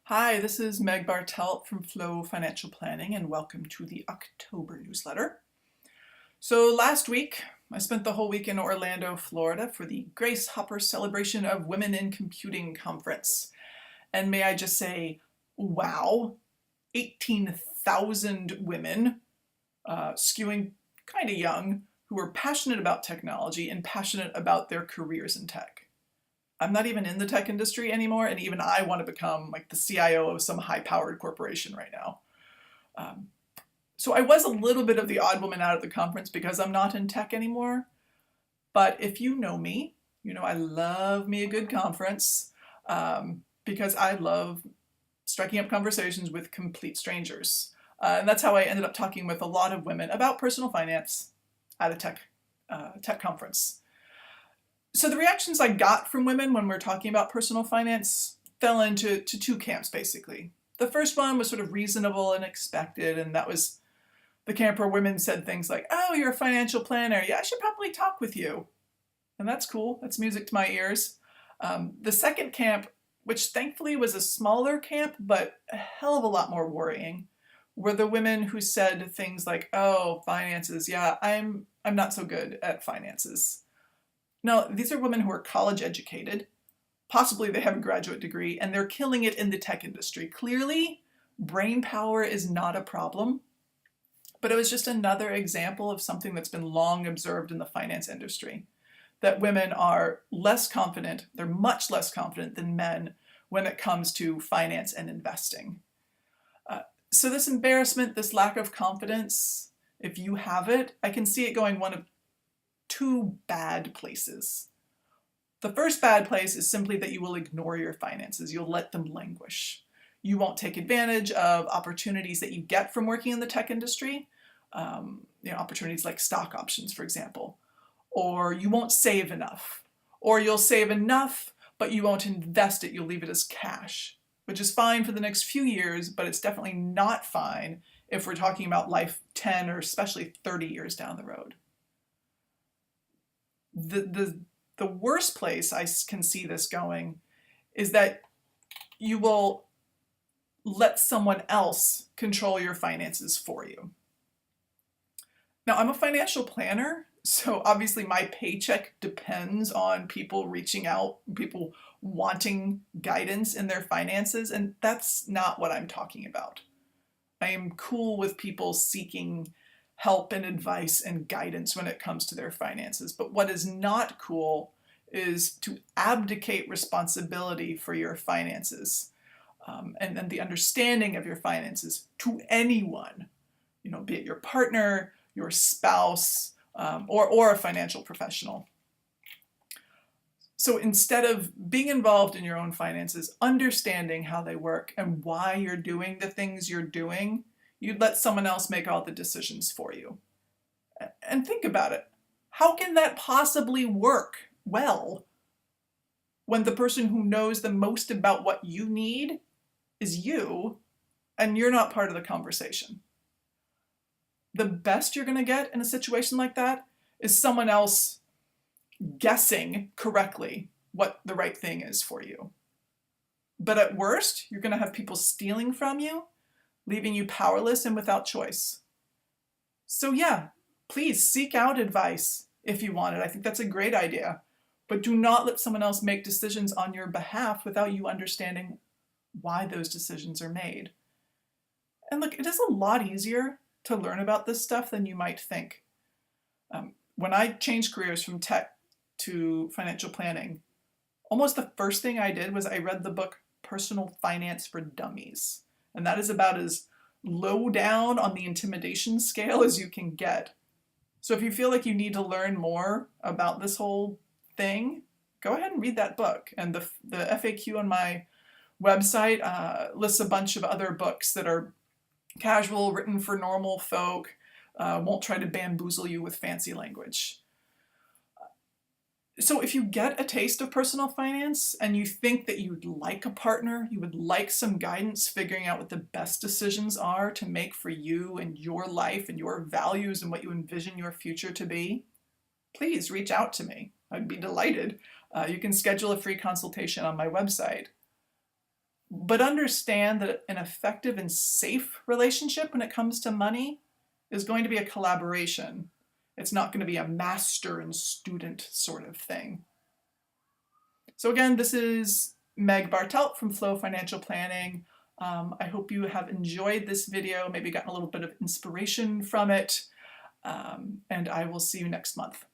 Hi, this is Meg Bartelt from Flow Financial Planning, and welcome to the October newsletter. So last week, I spent the whole week in Orlando, Florida for the Grace Hopper Celebration of Women in Computing Conference. And may I just say, wow, 18,000 women, skewing kind of young, who are passionate about technology and passionate about their careers in tech. I'm not even in the tech industry anymore, and even I want to become like the CIO of some high-powered corporation right now. So I was a little bit of the odd woman out at the conference because I'm not in tech anymore. But if you know me, you know I love me a good conference because I love striking up conversations with complete strangers. And that's how I ended up talking with a lot of women about personal finance at a tech conference. So the reactions I got from women when we're talking about personal finance fell into two camps, basically. The first one was sort of reasonable and expected, and that was the camp where women said things like, oh, you're a financial planner. Yeah, I should probably talk with you. And that's cool. That's music to my ears. The second camp, which thankfully was a smaller camp, but a hell of a lot more worrying, were the women who said things like, oh, finances. Yeah, I'm not so good at finances. Now, these are women who are college educated, possibly they have a graduate degree, and they're killing it in the tech industry. Clearly, brain power is not a problem, but it was just another example of something that's been long observed in the finance industry, that women are less confident, they're much less confident than men when it comes to finance and investing. So this embarrassment, this lack of confidence, if you have it, I can see it going one of two bad places. The first bad place is simply that you will ignore your finances. You'll let them languish. You won't take advantage of opportunities that you get from working in the tech industry, opportunities like stock options, for example. Or you won't save enough. Or you'll save enough, but you won't invest it. You'll leave it as cash, which is fine for the next few years, but it's definitely not fine if we're talking about life 10 or especially 30 years down the road. The worst place I can see this going is that you will let someone else control your finances for you. Now, I'm a financial planner, so obviously my paycheck depends on people reaching out, people wanting guidance in their finances, and that's not what I'm talking about. I am cool with people seeking help and advice and guidance when it comes to their finances. But what is not cool is to abdicate responsibility for your finances and the understanding of your finances to anyone, be it your partner, your spouse, or a financial professional. So instead of being involved in your own finances, understanding how they work and why you're doing the things you're doing, you'd let someone else make all the decisions for you. And think about it. How can that possibly work well when the person who knows the most about what you need is you and you're not part of the conversation? The best you're going to get in a situation like that is someone else guessing correctly what the right thing is for you. But at worst, you're going to have people stealing from you, leaving you powerless and without choice. So yeah, please seek out advice if you want it. I think that's a great idea. But do not let someone else make decisions on your behalf without you understanding why those decisions are made. And look, it is a lot easier to learn about this stuff than you might think. When I changed careers from tech to financial planning, almost the first thing I did was I read the book Personal Finance for Dummies. And that is about as low down on the intimidation scale as you can get. So if you feel like you need to learn more about this whole thing, go ahead and read that book. And the FAQ on my website lists a bunch of other books that are casual, written for normal folk, won't try to bamboozle you with fancy language. So if you get a taste of personal finance and you think that you'd like a partner, you would like some guidance figuring out what the best decisions are to make for you and your life and your values and what you envision your future to be, please reach out to me. I'd be delighted. You can schedule a free consultation on my website. But understand that an effective and safe relationship when it comes to money is going to be a collaboration. It's not going to be a master and student sort of thing. So again, this is Meg Bartelt from Flow Financial Planning. I hope you have enjoyed this video, maybe gotten a little bit of inspiration from it, and I will see you next month.